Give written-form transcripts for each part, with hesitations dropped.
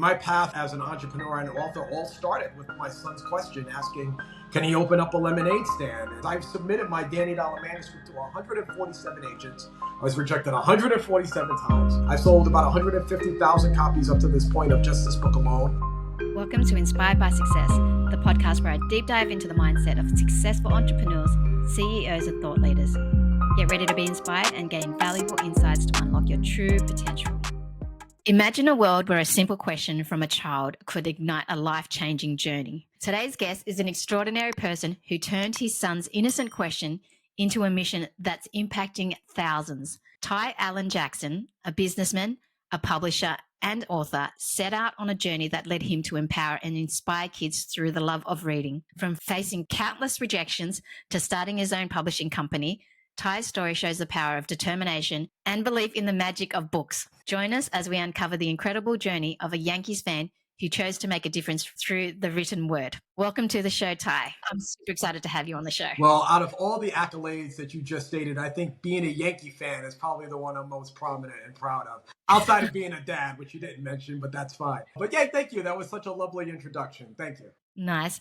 My path as an entrepreneur and author all started with my son's question asking, can he open up a lemonade stand? And I've submitted my Danny Dollar manuscript to 147 agents. I was rejected 147 times. I sold about 150,000 copies up to this point of just this book alone. Welcome to Inspired by Success, the podcast where I deep dive into the mindset of successful entrepreneurs, CEOs, and thought leaders. Get ready to be inspired and gain valuable insights to unlock your true potential. Imagine a world where a simple question from a child could ignite a life-changing journey. Today's guest is an extraordinary person who turned his son's innocent question into a mission that's impacting thousands. Ty Allan Jackson, a businessman, a publisher, and author, set out on a journey that led him to empower and inspire kids through the love of reading. From facing countless rejections to starting his own publishing company, Ty's story shows the power of determination and belief in the magic of books. Join us as we uncover the incredible journey of a Yankees fan who chose to make a difference through the written word. Welcome to the show, Ty. I'm super excited to have you on the show. Well, out of all the accolades that you just stated, I think being a Yankee fan is probably the one I'm most prominent and proud of. Outside of being a dad, which you didn't mention, but that's fine. But yeah, thank you. That was such a lovely introduction. Thank you. Nice.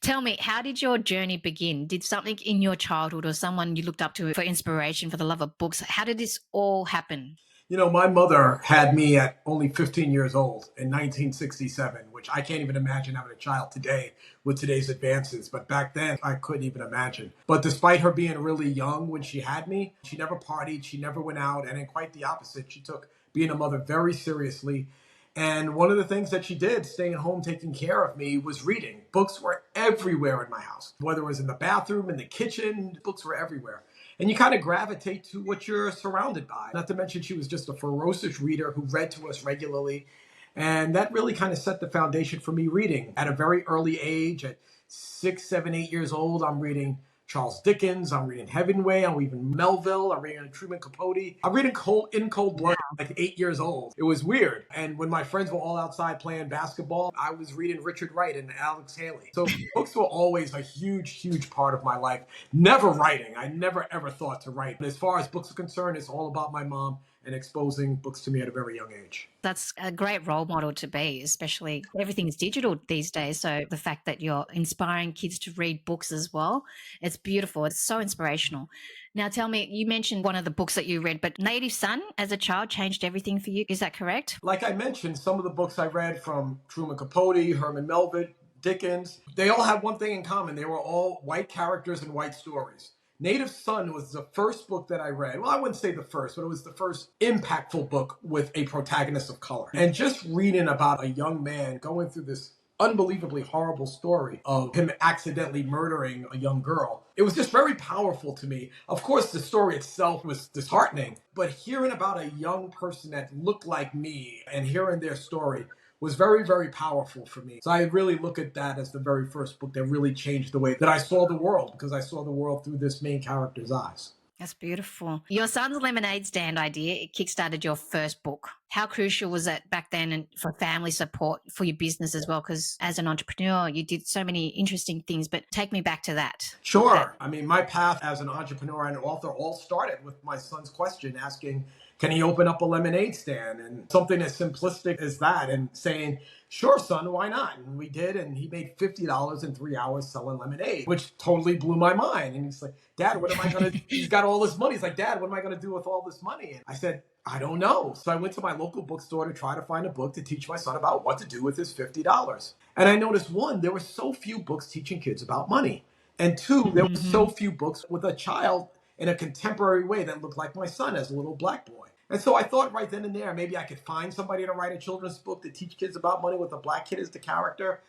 Tell me, how did your journey begin? Did something in your childhood or someone you looked up to for inspiration, for the love of books, how did this all happen? You know, my mother had me at only 15 years old in 1967, which I can't even imagine having a child today with today's advances. But back then, I couldn't even imagine. But despite her being really young when she had me, she never partied, she never went out. And in quite the opposite, she took being a mother very seriously. And one of the things that she did, staying home, taking care of me, was reading. Books were everywhere in my house, whether it was in the bathroom, in the kitchen, books were everywhere. And you kind of gravitate to what you're surrounded by. Not to mention she was just a ferocious reader who read to us regularly. And that really kind of set the foundation for me reading. At a very early age, at 6, 7, 8 years old, I'm reading Charles Dickens, I'm reading Hemingway, I'm reading Melville, I'm reading Truman Capote. I'm reading In Cold Blood, like 8 years old. It was weird. And when my friends were all outside playing basketball, I was reading Richard Wright and Alex Haley. So books were always a huge, huge part of my life. Never writing. I never, ever thought to write. But as far as books are concerned, it's all about my mom and exposing books to me at a very young age. That's a great role model to be, especially everything's digital these days. So the fact that you're inspiring kids to read books as well, it's beautiful. It's so inspirational. Now tell me, you mentioned one of the books that you read, but Native Son as a child changed everything for you. Is that correct? Like I mentioned, some of the books I read from Truman Capote, Herman Melville, Dickens, they all have one thing in common. They were all white characters and white stories. Native Son was the first book that I read. Well, I wouldn't say the first, but it was the first impactful book with a protagonist of color. And just reading about a young man going through this unbelievably horrible story of him accidentally murdering a young girl, it was just very powerful to me. Of course, the story itself was disheartening, but hearing about a young person that looked like me and hearing their story was very, very powerful for me. So I really look at that as the very first book that really changed the way that I saw the world, because I saw the world through this main character's eyes. That's beautiful. Your son's lemonade stand idea, it kickstarted your first book. How crucial was that back then and for family support for your business as well? Because as an entrepreneur, you did so many interesting things, but take me back to that. Sure. I mean, my path as an entrepreneur and author all started with my son's question asking, can he open up a lemonade stand? And something as simplistic as that, and saying, sure, son, why not? And we did, and he made $50 in 3 hours selling lemonade, which totally blew my mind. And he's like, Dad, what am I going to, he's got all this money. He's like, Dad, what am I going to do with all this money? And I said, I don't know. So I went to my local bookstore to try to find a book to teach my son about what to do with his $50. And I noticed, one, there were so few books teaching kids about money. And two, there were so few books with a child in a contemporary way that looked like my son as a little black boy. And so I thought right then and there, maybe I could find somebody to write a children's book to teach kids about money with a black kid as the character.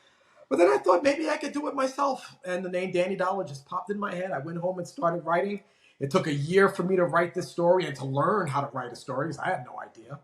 But then I thought maybe I could do it myself. And the name Danny Dollar just popped in my head. I went home and started writing. It took a year for me to write this story and to learn how to write a story, because I had no idea.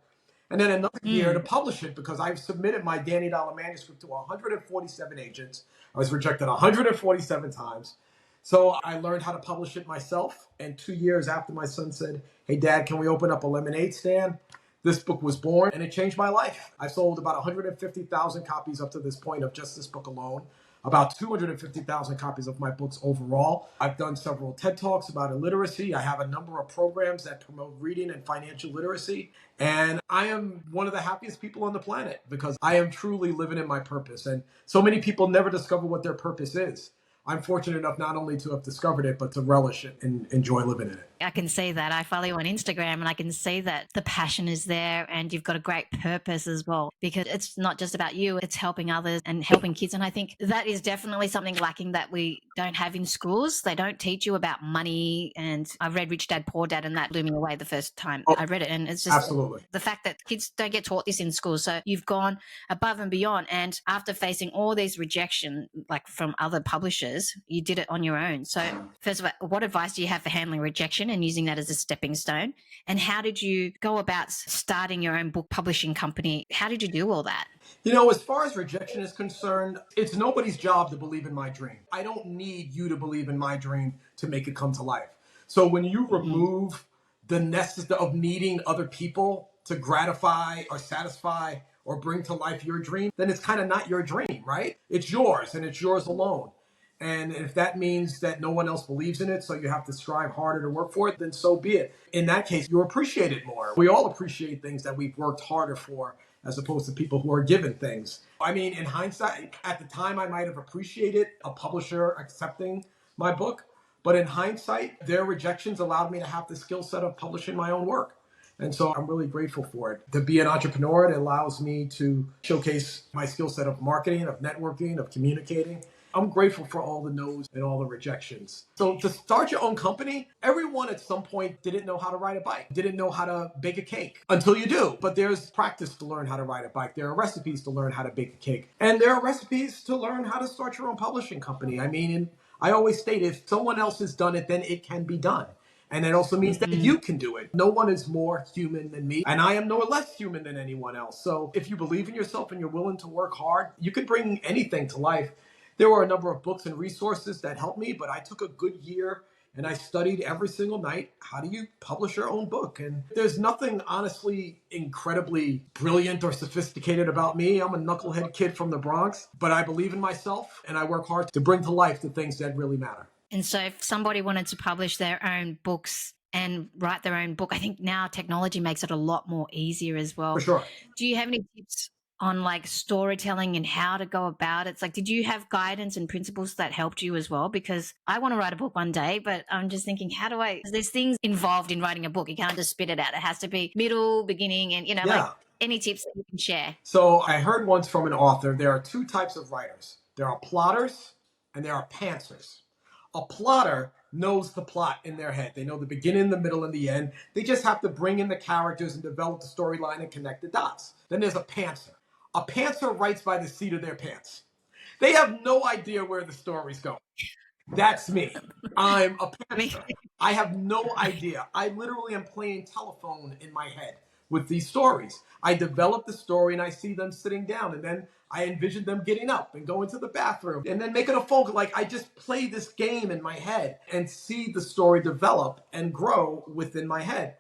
And then another year to publish it, because I've submitted my Danny Dollar manuscript to 147 agents. I was rejected 147 times. So I learned how to publish it myself. And 2 years after my son said, hey, Dad, can we open up a lemonade stand? This book was born, and it changed my life. I sold about 150,000 copies up to this point of just this book alone. about 250,000 copies of my books overall. I've done several TED Talks about illiteracy. I have a number of programs that promote reading and financial literacy. And I am one of the happiest people on the planet because I am truly living in my purpose. And so many people never discover what their purpose is. I'm fortunate enough not only to have discovered it, but to relish it and enjoy living in it. I can see that. I follow you on Instagram and I can see that the passion is there and you've got a great purpose as well, because it's not just about you, it's helping others and helping kids. And I think that is definitely something lacking that we don't have in schools. They don't teach you about money. And I read Rich Dad, Poor Dad, and that blew me away the first time I read it. And it's just Absolutely. the fact that kids don't get taught this in school. So you've gone above and beyond. And after facing all these rejection, like from other publishers, you did it on your own. So first of all, what advice do you have for handling rejection and using that as a stepping stone? And how did you go about starting your own book publishing company? How did you do all that? You know, as far as rejection is concerned, it's nobody's job to believe in my dream. I don't need you to believe in my dream to make it come to life. So when you remove the necessity of needing other people to gratify or satisfy or bring to life your dream, then it's kind of not your dream, right? It's yours and it's yours alone. And if that means that no one else believes in it, so you have to strive harder to work for it, then so be it. In that case, you appreciate it more. We all appreciate things that we've worked harder for, as opposed to people who are given things. I mean, in hindsight, at the time, I might have appreciated a publisher accepting my book. But in hindsight, their rejections allowed me to have the skill set of publishing my own work. And so I'm really grateful for it. To be an entrepreneur, it allows me to showcase my skill set of marketing, of networking, of communicating. I'm grateful for all the no's and all the rejections. So to start your own company, everyone at some point didn't know how to ride a bike, didn't know how to bake a cake until you do. But there's practice to learn how to ride a bike. There are recipes to learn how to bake a cake. And there are recipes to learn how to start your own publishing company. I mean, I always state, if someone else has done it, then it can be done. And that also means that you can do it. No one is more human than me, and I am no less human than anyone else. So if you believe in yourself and you're willing to work hard, you can bring anything to life. There were a number of books and resources that helped me, but I took a good year and I studied every single night. How do you publish your own book? And there's nothing honestly incredibly brilliant or sophisticated about me. I'm a knucklehead kid from the Bronx, but I believe in myself and I work hard to bring to life the things that really matter. And so if somebody wanted to publish their own books and write their own book, I think now technology makes it a lot more easier as well. For sure. Do you have any tips on like storytelling and how to go about it? It's like, did you have guidance and principles that helped you as well? Because I want to write a book one day, but I'm just thinking, there's things involved in writing a book. You can't just spit it out. It has to be middle, beginning, and like any tips that you can share. So I heard once from an author, there are two types of writers. There are plotters and there are pantsers. A plotter knows the plot in their head. They know the beginning, the middle, and the end. They just have to bring in the characters and develop the storyline and connect the dots. Then there's a pantser. A pantser writes by the seat of their pants. They have no idea where the story's going. That's me. I'm a pantser. I have no idea. I literally am playing telephone in my head with these stories. I develop the story and I see them sitting down, and then I envision them getting up and going to the bathroom and then making a phone call. Like, I just play this game in my head and see the story develop and grow within my head.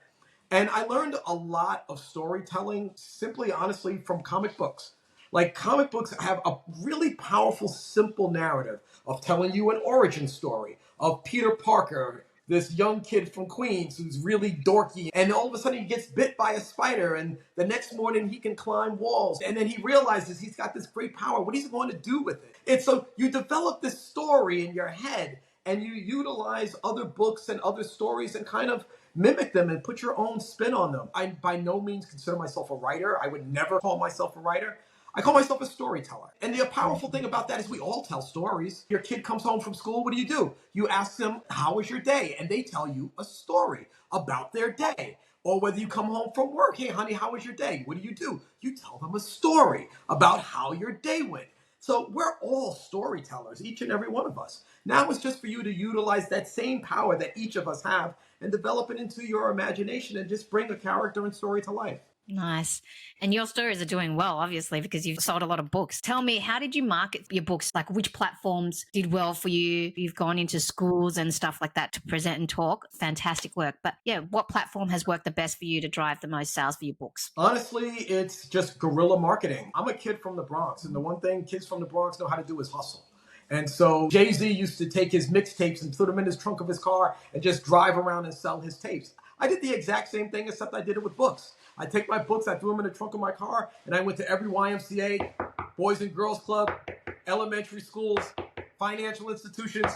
And I learned a lot of storytelling simply, honestly, from comic books. Like, comic books have a really powerful, simple narrative of telling you an origin story of Peter Parker, this young kid from Queens who's really dorky, and all of a sudden he gets bit by a spider, and the next morning he can climb walls, and then he realizes he's got this great power. What is he going to do with it? It's so you develop this story in your head, and you utilize other books and other stories and kind of mimic them and put your own spin on them. I by no means consider myself a writer. I would never call myself a writer. I call myself a storyteller. And the powerful thing about that is we all tell stories. Your kid comes home from school, what do? You ask them, how was your day? And they tell you a story about their day. Or whether you come home from work, hey, honey, how was your day? What do? You tell them a story about how your day went. So we're all storytellers, each and every one of us. Now it's just for you to utilize that same power that each of us have and develop it into your imagination and just bring a character and story to life. Nice. And your stories are doing well, obviously, because you've sold a lot of books. Tell me, how did you market your books? Like, which platforms did well for you? You've gone into schools and stuff like that to present and talk. Fantastic work. But yeah, what platform has worked the best for you to drive the most sales for your books? Honestly, it's just guerrilla marketing. I'm a kid from the Bronx, and the one thing kids from the Bronx know how to do is hustle. And so Jay-Z used to take his mixtapes and put them in his trunk of his car and just drive around and sell his tapes. I did the exact same thing, except I did it with books. I take my books, I threw them in the trunk of my car, and I went to every YMCA, Boys and Girls Club, elementary schools, financial institutions,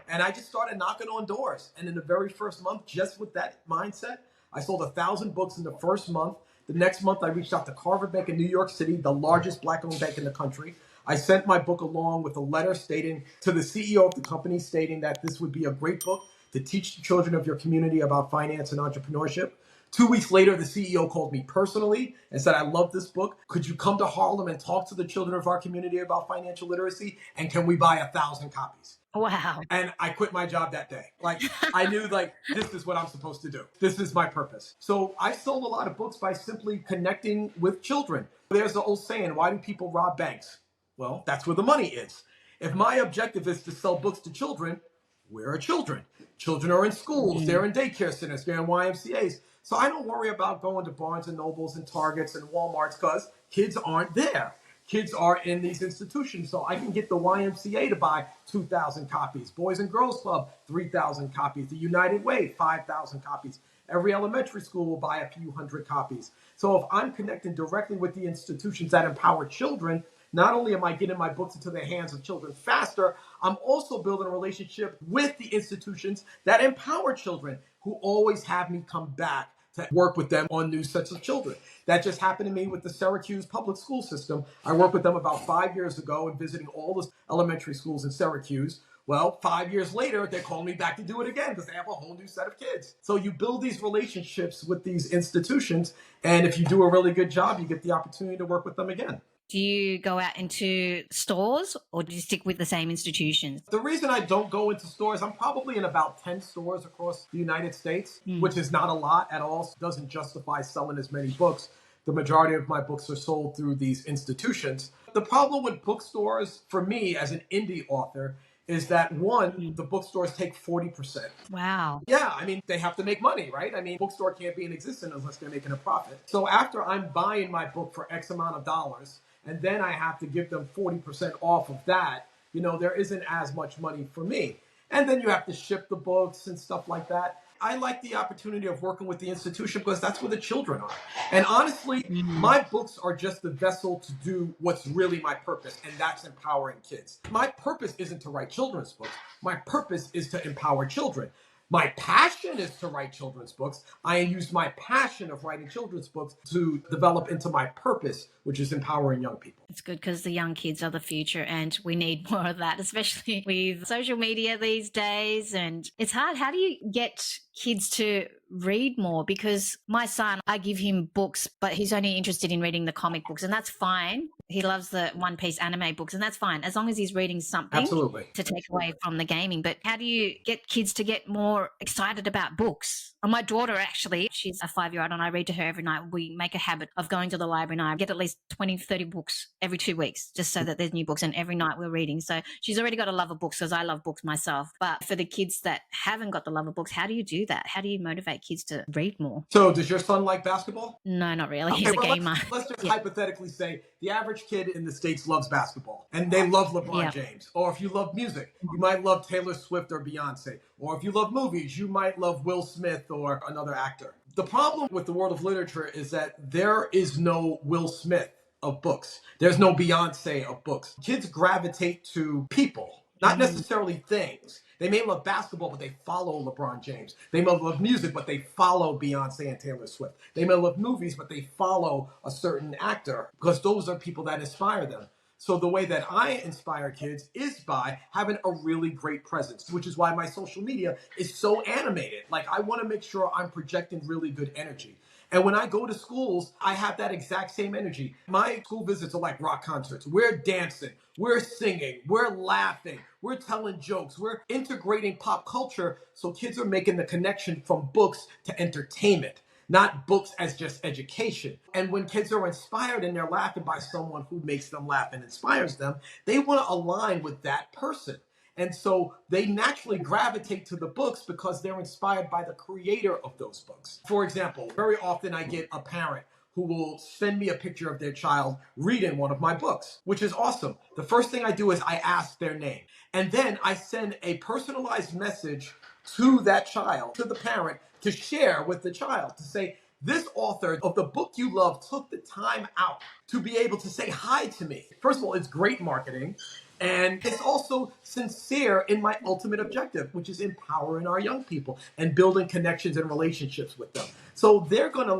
and I just started knocking on doors. And in the very first month, just with that mindset, I sold 1,000 books in the first month. The next month, I reached out to Carver Bank in New York City, the largest black-owned bank in the country. I sent my book along with a letter stating to the CEO of the company, stating that this would be a great book to teach the children of your community about finance and entrepreneurship. 2 weeks later, the CEO called me personally and said, I love this book. Could you come to Harlem and talk to the children of our community about financial literacy? And can we buy 1,000 copies? Wow. And I quit my job that day. Like, I knew, like, this is what I'm supposed to do. This is my purpose. So I sold a lot of books by simply connecting with children. There's the old saying, why do people rob banks? Well, that's where the money is. If my objective is to sell books to children, where are children? Children are in schools, they're in daycare centers, they're in YMCAs. So I don't worry about going to Barnes and Nobles and Targets and Walmarts because kids aren't there. Kids are in these institutions. So I can get the YMCA to buy 2,000 copies, Boys and Girls Club, 3,000 copies, the United Way, 5,000 copies. Every elementary school will buy a few hundred copies. So if I'm connecting directly with the institutions that empower children, not only am I getting my books into the hands of children faster, I'm also building a relationship with the institutions that empower children who always have me come back to work with them on new sets of children. That just happened to me with the Syracuse public school system. I worked with them about 5 years ago and visiting all the elementary schools in Syracuse. Well, 5 years later, they called me back to do it again because they have a whole new set of kids. So you build these relationships with these institutions, and if you do a really good job, you get the opportunity to work with them again. Do you go out into stores or do you stick with the same institutions? The reason I don't go into stores, I'm probably in about 10 stores across the United States, which is not a lot at all. So it doesn't justify selling as many books. The majority of my books are sold through these institutions. The problem with bookstores, for me as an indie author, is that one, the bookstores take 40%. Wow. Yeah, I mean, they have to make money, right? I mean, bookstore can't be in existence unless they're making a profit. So after I'm buying my book for X amount of dollars, and then I have to give them 40% off of that, there isn't as much money for me. And then you have to ship the books and stuff like that. I like the opportunity of working with the institution because that's where the children are. And honestly, my books are just the vessel to do what's really my purpose, and that's empowering kids. My purpose isn't to write children's books. My purpose is to empower children. My passion is to write children's books. I use my passion of writing children's books to develop into my purpose, which is empowering young people. It's good because the young kids are the future and we need more of that, especially with social media these days. And it's hard. How do you get kids to read more? Because my son, I give him books, but he's only interested in reading the comic books, and that's fine. He loves the One Piece anime books, and that's fine as long as he's reading something Absolutely. to take away from the gaming. But how do you get kids to get more excited about books? My daughter, actually, she's a 5-year-old, and I read to her every night. We make a habit of going to the library, and I get at least 20, 30 books every 2 weeks, just so that there's new books, and every night we're reading. So she's already got a love of books because I love books myself. But for the kids that haven't got the love of books, how do you do that? How do you motivate kids to read more? So does your son like basketball? No, not really. He's a gamer. Let's just hypothetically say the average kid in the States loves basketball and they love LeBron James. Or if you love music, you might love Taylor Swift or Beyonce. Or if you love movies, you might love Will Smith or another actor. The problem with the world of literature is that there is no Will Smith of books. There's no Beyonce of books. Kids gravitate to people, not necessarily things. They may love basketball, but they follow LeBron James. They may love music, but they follow Beyonce and Taylor Swift. They may love movies, but they follow a certain actor because those are people that inspire them. So the way that I inspire kids is by having a really great presence, which is why my social media is so animated. Like, I want to make sure I'm projecting really good energy. And when I go to schools, I have that exact same energy. My school visits are like rock concerts. We're dancing, we're singing, we're laughing, we're telling jokes, we're integrating pop culture. So kids are making the connection from books to entertainment, not books as just education. And when kids are inspired and they're laughing by someone who makes them laugh and inspires them, they want to align with that person. And so they naturally gravitate to the books because they're inspired by the creator of those books. For example, very often I get a parent who will send me a picture of their child reading one of my books, which is awesome. The first thing I do is I ask their name. And then I send a personalized message to that child, to the parent, to share with the child, to say, this author of the book you love took the time out to be able to say hi to me. First of all, it's great marketing. And it's also sincere in my ultimate objective, which is empowering our young people and building connections and relationships with them. So they're going to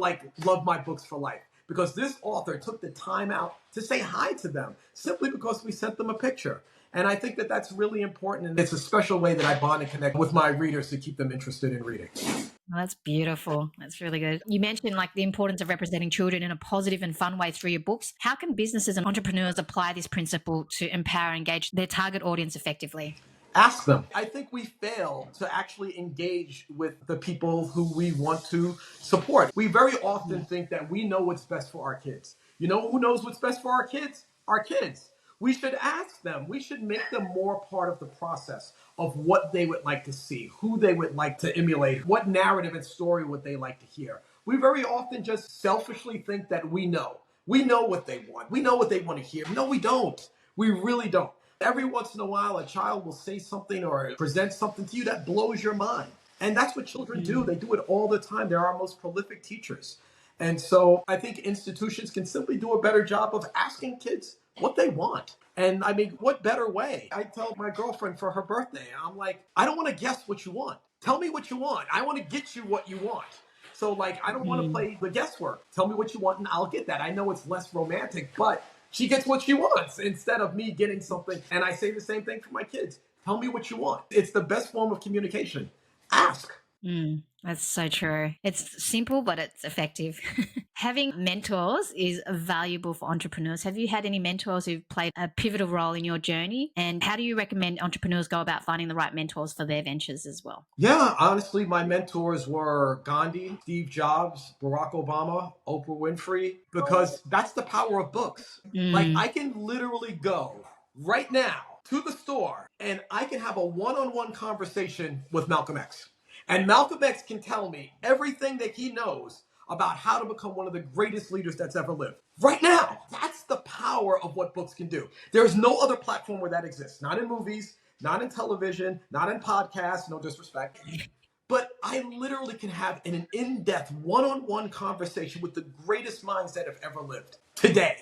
love my books for life because this author took the time out to say hi to them simply because we sent them a picture. And I think that that's really important. And it's a special way that I bond and connect with my readers to keep them interested in reading. Oh, that's beautiful. That's really good. You mentioned the importance of representing children in a positive and fun way through your books. How can businesses and entrepreneurs apply this principle to empower and engage their target audience effectively? Ask them. I think we fail to actually engage with the people who we want to support. We very often think that we know what's best for our kids. You know who knows what's best for our kids? Our kids. We should ask them. We should make them more part of the process of what they would like to see, who they would like to emulate, what narrative and story would they like to hear. We very often just selfishly think that we know. We know what they want. We know what they want to hear. No, we don't. We really don't. Every once in a while, a child will say something or present something to you that blows your mind. And that's what children do. They do it all the time. They're our most prolific teachers. And so I think institutions can simply do a better job of asking kids what they want. And I mean, what better way? I tell my girlfriend for her birthday, I'm like, I don't want to guess what you want. Tell me what you want. I want to get you what you want. So I don't want to play the guesswork. Tell me what you want and I'll get that. I know it's less romantic, but she gets what she wants instead of me getting something. And I say the same thing for my kids. Tell me what you want. It's the best form of communication. Ask. That's so true. It's simple, but it's effective. Having mentors is valuable for entrepreneurs. Have you had any mentors who've played a pivotal role in your journey? And how do you recommend entrepreneurs go about finding the right mentors for their ventures as well? Yeah, honestly, my mentors were Gandhi, Steve Jobs, Barack Obama, Oprah Winfrey, because that's the power of books. I can literally go right now to the store and I can have a one-on-one conversation with Malcolm X. And Malcolm X can tell me everything that he knows about how to become one of the greatest leaders that's ever lived. Right now, that's the power of what books can do. There's no other platform where that exists. Not in movies, not in television, not in podcasts, no disrespect. But I literally can have an in-depth one-on-one conversation with the greatest minds that have ever lived. Today,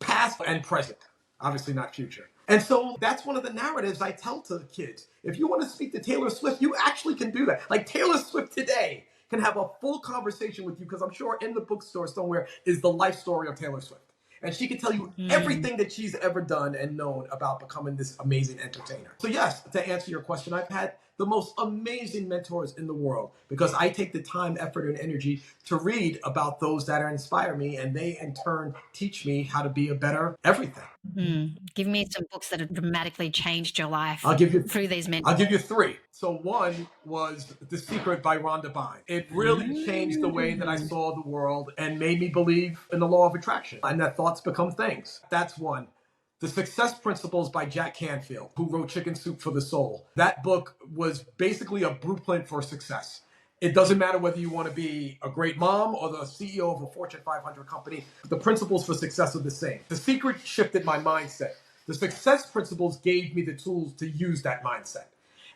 past and present. Obviously not future. And so that's one of the narratives I tell to the kids. If you want to speak to Taylor Swift, you actually can do that. Taylor Swift today can have a full conversation with you because I'm sure in the bookstore somewhere is the life story of Taylor Swift. And she can tell you everything that she's ever done and known about becoming this amazing entertainer. So yes, to answer your question, I've had the most amazing mentors in the world because I take the time, effort, and energy to read about those that inspire me, and they in turn teach me how to be a better everything. Give me some books that have dramatically changed your life through these mentors. I'll give you three. So one was The Secret by Rhonda Byrne. It really changed the way that I saw the world and made me believe in the law of attraction and that thoughts become things. That's one. The Success Principles by Jack Canfield, who wrote Chicken Soup for the Soul. That book was basically a blueprint for success. It doesn't matter whether you want to be a great mom or the CEO of a Fortune 500 company. The principles for success are the same. The Secret shifted my mindset. The Success Principles gave me the tools to use that mindset.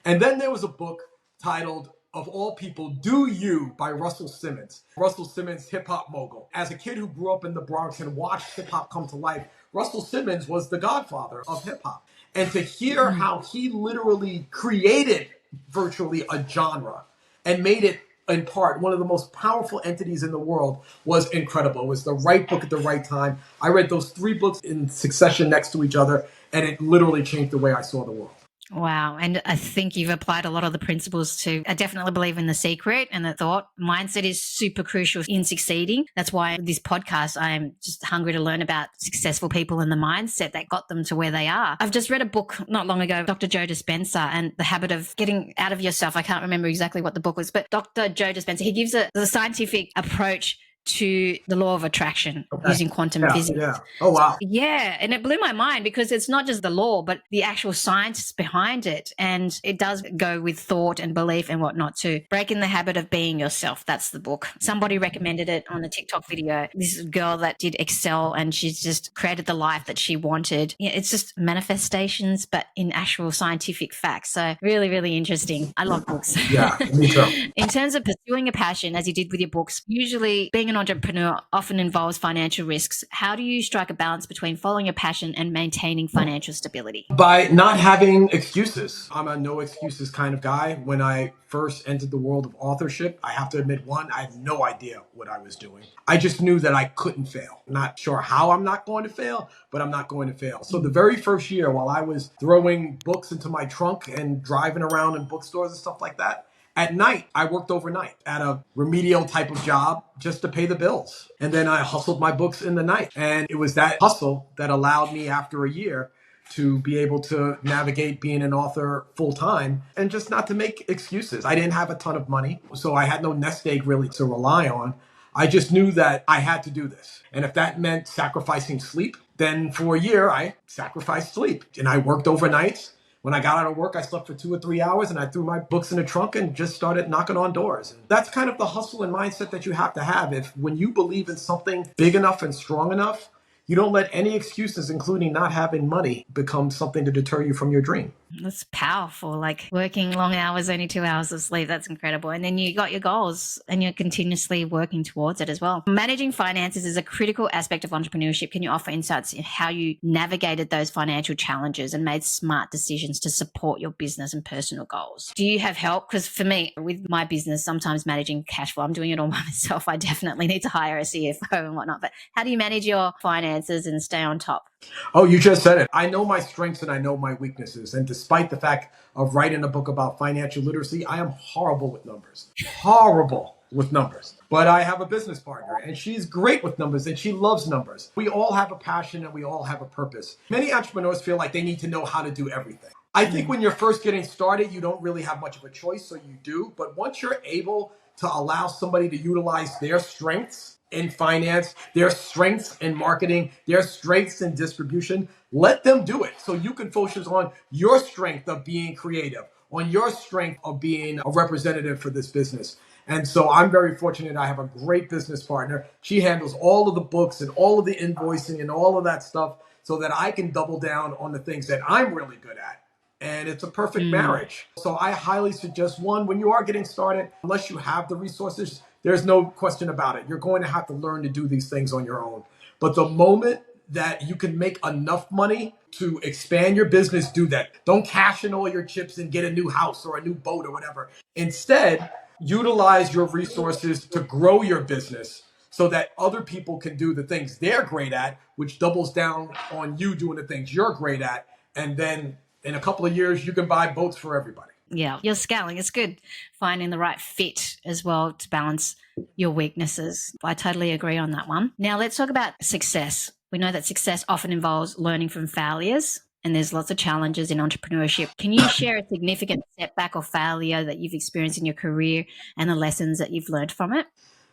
And then there was a book titled, of all people, Do You by Russell Simmons. Russell Simmons, hip-hop mogul. As a kid who grew up in the Bronx and watched hip-hop come to life, Russell Simmons was the godfather of hip-hop. And to hear how he literally created virtually a genre and made it, in part, one of the most powerful entities in the world was incredible. It was the right book at the right time. I read those three books in succession next to each other, and it literally changed the way I saw the world. Wow. And I think you've applied a lot of the principles to, I definitely believe in the secret and the thought. Mindset is super crucial in succeeding. That's why this podcast, I'm just hungry to learn about successful people and the mindset that got them to where they are. I've just read a book not long ago, Dr. Joe Dispenza and the habit of getting out of yourself. I can't remember exactly what the book was, but Dr. Joe Dispenza, he gives the scientific approach to the law of attraction using quantum physics. Yeah. Oh, wow. Yeah, and it blew my mind because it's not just the law, but the actual science behind it. And it does go with thought and belief and whatnot too. Breaking the Habit of Being Yourself. That's the book. Somebody recommended it on a TikTok video. This girl that did Excel and she's just created the life that she wanted. Yeah, it's just manifestations, but in actual scientific facts. So really, really interesting. I love books. Yeah, me too. In terms of pursuing a passion, as you did with your books, usually being an entrepreneur often involves financial risks. How do you strike a balance between following a passion and maintaining financial stability? By not having excuses. I'm a no excuses kind of guy. When I first entered the world of authorship, I have to admit, one, I had no idea what I was doing. I just knew that I couldn't fail. Not sure how I'm not going to fail, but I'm not going to fail. So the very first year, while I was throwing books into my trunk and driving around in bookstores and stuff like that, at night, I worked overnight at a remedial type of job just to pay the bills. And then I hustled my books in the night. And it was that hustle that allowed me after a year to be able to navigate being an author full time and just not to make excuses. I didn't have a ton of money, so I had no nest egg really to rely on. I just knew that I had to do this. And if that meant sacrificing sleep, then for a year, I sacrificed sleep. And I worked overnights. When I got out of work, I slept for 2 or 3 hours and I threw my books in the trunk and just started knocking on doors. And that's kind of the hustle and mindset that you have to have. If when you believe in something big enough and strong enough, you don't let any excuses, including not having money, become something to deter you from your dream. That's powerful. Like working long hours, only 2 hours of sleep. That's incredible. And then you got your goals and you're continuously working towards it as well. Managing finances is a critical aspect of entrepreneurship. Can you offer insights in how you navigated those financial challenges and made smart decisions to support your business and personal goals? Do you have help? Because for me, with my business, sometimes managing cash flow, I'm doing it all by myself. I definitely need to hire a CFO and whatnot. But how do you manage your finances and stay on top? Oh, you just said it. I know my strengths and I know my weaknesses. And despite the fact of writing a book about financial literacy, I am horrible with numbers. Horrible with numbers. But I have a business partner and she's great with numbers and she loves numbers. We all have a passion and we all have a purpose. Many entrepreneurs feel like they need to know how to do everything. I think when you're first getting started, you don't really have much of a choice, so you do. But once you're able to allow somebody to utilize their strengths in finance, their strengths in marketing, their strengths in distribution, let them do it. So you can focus on your strength of being creative, on your strength of being a representative for this business. And so I'm very fortunate. I have a great business partner. She handles all of the books and all of the invoicing and all of that stuff so that I can double down on the things that I'm really good at. And it's a perfect marriage. So I highly suggest, one, when you are getting started, unless you have the resources, there's no question about it. You're going to have to learn to do these things on your own. But the moment that you can make enough money to expand your business, do that. Don't cash in all your chips and get a new house or a new boat or whatever. Instead, utilize your resources to grow your business so that other people can do the things they're great at, which doubles down on you doing the things you're great at. And then in a couple of years, you can buy boats for everybody. Yeah, you're scaling. It's good finding the right fit as well to balance your weaknesses. I totally agree on that one. Now let's talk about success. We know that success often involves learning from failures, and there's lots of challenges in entrepreneurship. Can you share a significant setback or failure that you've experienced in your career and the lessons that you've learned from it?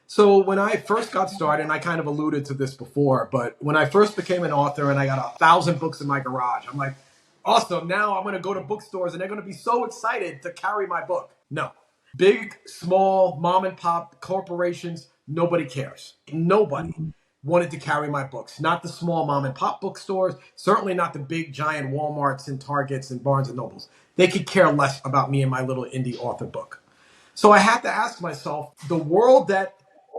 So when I first got started, and I kind of alluded to this before, but when I first became an author and I got 1,000 books in my garage, I'm like, awesome, now I'm going to go to bookstores and they're going to be so excited to carry my book. No. Big, small, mom and pop corporations, nobody cares. Nobody wanted to carry my books. Not the small mom and pop bookstores, certainly not the big giant Walmarts and Targets and Barnes and Nobles. They could care less about me and my little indie author book. So I had to ask myself, the world that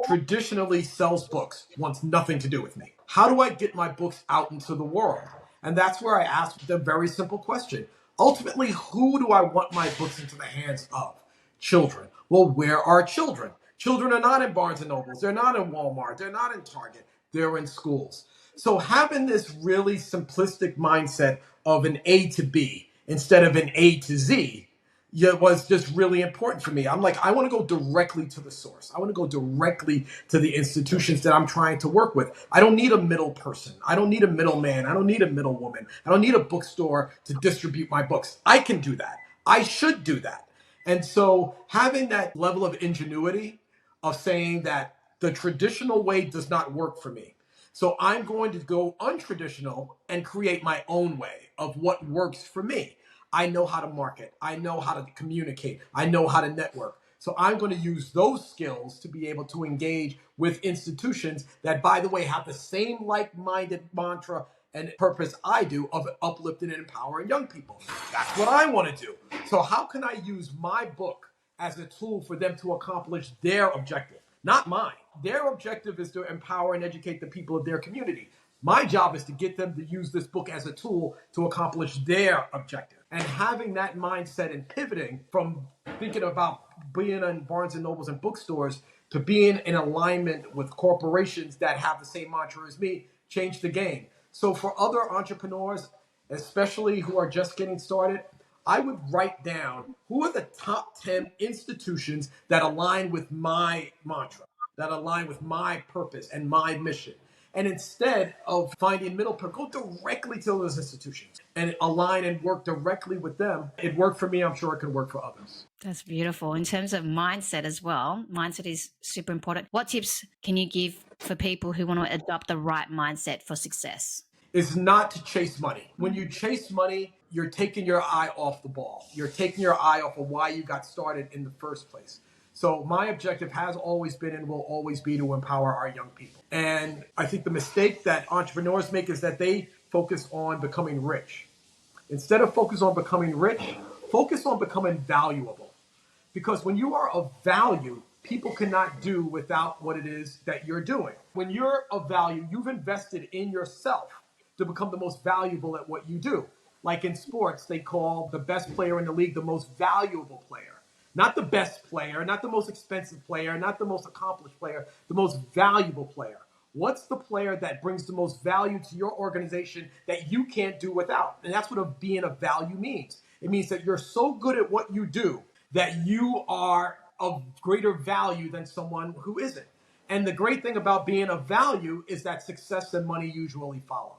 traditionally sells books wants nothing to do with me. How do I get my books out into the world? And that's where I asked the very simple question. Ultimately, who do I want my books into the hands of? Children. Well, where are children? Children are not in Barnes and Nobles. They're not in Walmart. They're not in Target. They're in schools. So having this really simplistic mindset of an A to B instead of an A to Z was just really important for me. I'm like, I want to go directly to the source. I want to go directly to the institutions that I'm trying to work with. I don't need a middle person. I don't need a middleman. I don't need a middlewoman. I don't need a bookstore to distribute my books. I can do that. I should do that. And so having that level of ingenuity of saying that the traditional way does not work for me. So I'm going to go untraditional and create my own way of what works for me. I know how to market. I know how to communicate. I know how to network. So I'm going to use those skills to be able to engage with institutions that, by the way, have the same like-minded mantra and purpose I do of uplifting and empowering young people. That's what I want to do. So how can I use my book as a tool for them to accomplish their objective? Not mine. Their objective is to empower and educate the people of their community. My job is to get them to use this book as a tool to accomplish their objective. And having that mindset and pivoting from thinking about being in Barnes and Nobles and bookstores to being in alignment with corporations that have the same mantra as me changed the game. So for other entrepreneurs, especially who are just getting started, I would write down who are the top 10 institutions that align with my mantra, that align with my purpose and my mission. And instead of finding middle, go directly to those institutions and align and work directly with them. It worked for me. I'm sure it can work for others. That's beautiful. In terms of mindset as well, mindset is super important. What tips can you give for people who want to adopt the right mindset for success? Is not to chase money. When you chase money, you're taking your eye off the ball. You're taking your eye off of why you got started in the first place. So my objective has always been and will always be to empower our young people. And I think the mistake that entrepreneurs make is that they focus on becoming rich. Instead of focus on becoming rich, focus on becoming valuable. Because when you are of value, people cannot do without what it is that you're doing. When you're of value, you've invested in yourself to become the most valuable at what you do. Like in sports, they call the best player in the league the most valuable player. Not the best player, not the most expensive player, not the most accomplished player, the most valuable player. What's the player that brings the most value to your organization that you can't do without? And that's what being of value means. It means that you're so good at what you do that you are of greater value than someone who isn't. And the great thing about being of value is that success and money usually follow.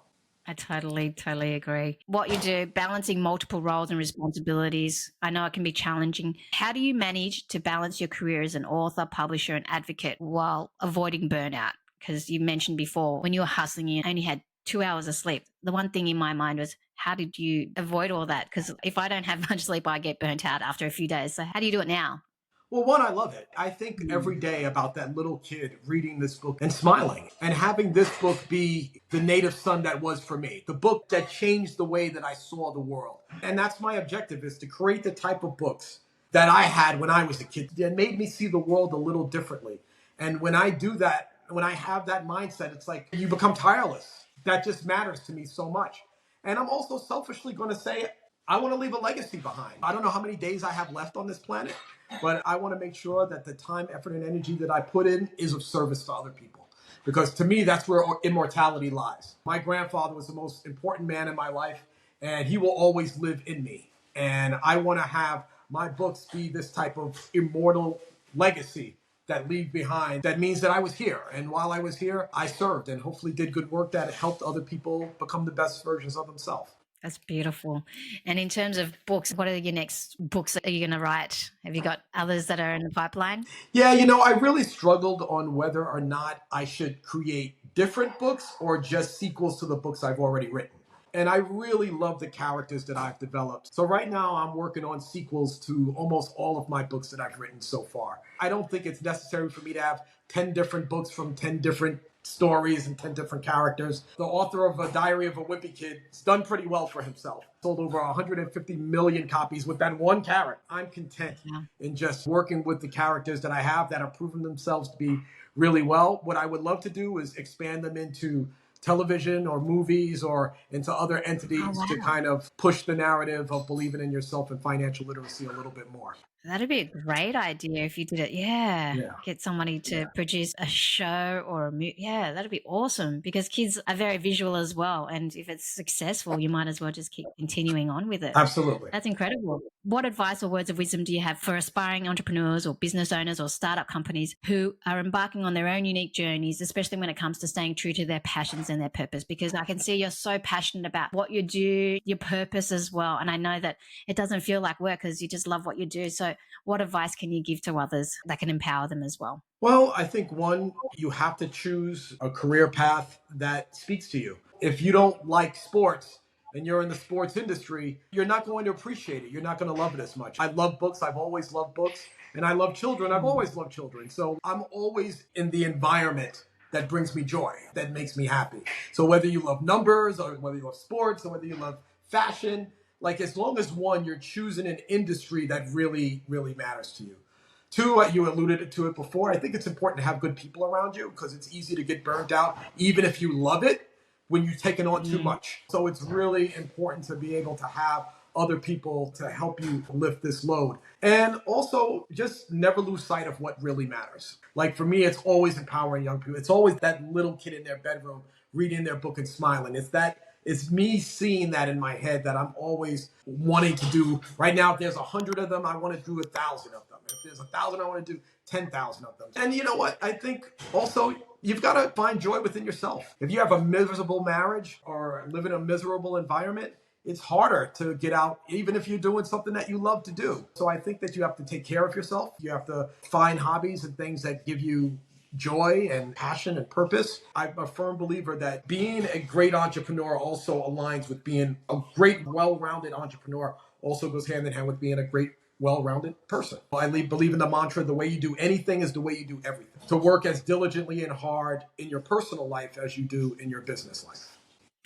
I totally agree. What you do, balancing multiple roles and responsibilities, I know it can be challenging. How do you manage to balance your career as an author, publisher, and advocate while avoiding burnout? Because you mentioned before, when you were hustling, you only had 2 hours of sleep. The one thing in my mind was, how did you avoid all that? Because if I don't have much sleep, I get burnt out after a few days. So how do you do it now? Well, one, I love it. I think every day about that little kid reading this book and smiling and having this book be the native son that was for me, the book that changed the way that I saw the world. And that's my objective, is to create the type of books that I had when I was a kid that made me see the world a little differently. And when I do that, when I have that mindset, it's like you become tireless. That just matters to me so much. And I'm also selfishly going to say, I want to leave a legacy behind. I don't know how many days I have left on this planet, but I want to make sure that the time, effort, and energy that I put in is of service to other people. Because to me, that's where immortality lies. My grandfather was the most important man in my life, and he will always live in me. And I want to have my books be this type of immortal legacy that leave behind. That means that I was here. And while I was here, I served and hopefully did good work that helped other people become the best versions of themselves. That's beautiful. And in terms of books, what are your next books that you're going to write? Have you got others that are in the pipeline? Yeah, I really struggled on whether or not I should create different books or just sequels to the books I've already written. And I really love the characters that I've developed. So right now I'm working on sequels to almost all of my books that I've written so far. I don't think it's necessary for me to have 10 different books from 10 different stories and 10 different characters. The author of A Diary of a Wimpy Kid has done pretty well for himself. Sold over 150 million copies with that one character. I'm content in just working with the characters that I have that have proven themselves to be really well. What I would love to do is expand them into television or movies or into other entities to kind of push the narrative of believing in yourself and financial literacy a little bit more. That'd be a great idea if you did it. Yeah. Get somebody to produce a show or a movie. Yeah, that'd be awesome because kids are very visual as well. And if it's successful, you might as well just keep continuing on with it. Absolutely. That's incredible. What advice or words of wisdom do you have for aspiring entrepreneurs or business owners or startup companies who are embarking on their own unique journeys, especially when it comes to staying true to their passions and their purpose? Because I can see you're so passionate about what you do, your purpose as well. And I know that it doesn't feel like work because you just love what you do. So what advice can you give to others that can empower them as well? Well, I think one, you have to choose a career path that speaks to you. If you don't like sports and you're in the sports industry, you're not going to appreciate it. You're not going to love it as much. I love books. I've always loved books. And I love children. I've Mm. always loved children. So I'm always in the environment that brings me joy, that makes me happy. So whether you love numbers or whether you love sports or whether you love fashion, like as long as one, you're choosing an industry that really, really matters to you. Two, you alluded to it before. I think it's important to have good people around you because it's easy to get burnt out, even if you love it, when you're taking on too Mm. much. So it's really important to be able to have other people to help you lift this load. And also, just never lose sight of what really matters. Like for me, it's always empowering young people. It's always that little kid in their bedroom reading their book and smiling. It's me seeing that in my head that I'm always wanting to do. Right now, if there's 100 of them, I want to do 1,000 of them. If there's 1,000, I want to do 10,000 of them. And you know what? I think also you've got to find joy within yourself. If you have a miserable marriage or live in a miserable environment, it's harder to get out, even if you're doing something that you love to do. So I think that you have to take care of yourself. You have to find hobbies and things that give you joy and passion and purpose. I'm a firm believer that being a great entrepreneur also aligns with being a great, well-rounded entrepreneur, also goes hand in hand with being a great, well-rounded person. I believe in the mantra, the way you do anything is the way you do everything. To work as diligently and hard in your personal life as you do in your business life.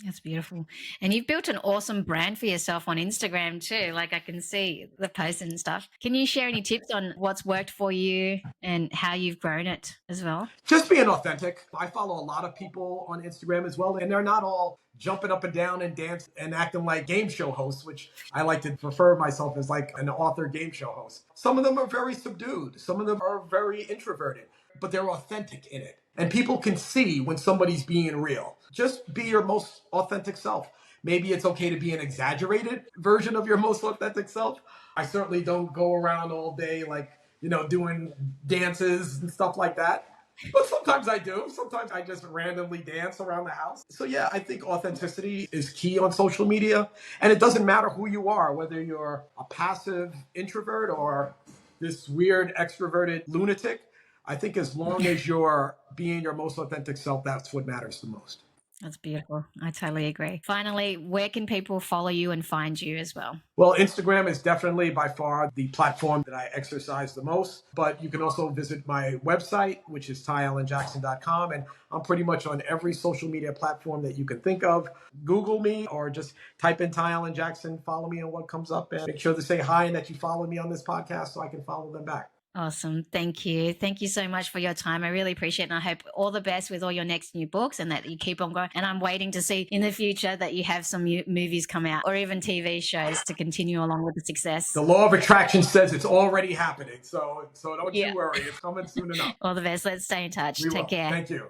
That's beautiful. And you've built an awesome brand for yourself on Instagram too. Like I can see the posts and stuff. Can you share any tips on what's worked for you and how you've grown it as well? Just being authentic. I follow a lot of people on Instagram as well, and they're not all jumping up and down and dance and acting like game show hosts, which I like to refer myself as like an author game show host. Some of them are very subdued. Some of them are very introverted, but they're authentic in it. And people can see when somebody's being real. Just be your most authentic self. Maybe it's okay to be an exaggerated version of your most authentic self. I certainly don't go around all day like, doing dances and stuff like that. But sometimes I do. Sometimes I just randomly dance around the house. So yeah, I think authenticity is key on social media. And it doesn't matter who you are, whether you're a passive introvert or this weird extroverted lunatic. I think as long as you're being your most authentic self, that's what matters the most. That's beautiful. I totally agree. Finally, where can people follow you and find you as well? Well, Instagram is definitely by far the platform that I exercise the most, but you can also visit my website, which is tyallanjackson.com, and I'm pretty much on every social media platform that you can think of. Google me or just type in Ty Allan Jackson, follow me on what comes up, and make sure to say hi and that you follow me on this podcast so I can follow them back. Awesome. Thank you. Thank you so much for your time. I really appreciate it. And I hope all the best with all your next new books and that you keep on going. And I'm waiting to see in the future that you have some movies come out or even TV shows to continue along with the success. The law of attraction says it's already happening. So don't Yeah. you worry. It's coming soon enough. All the best. Let's stay in touch. We Take will. care. Thank you.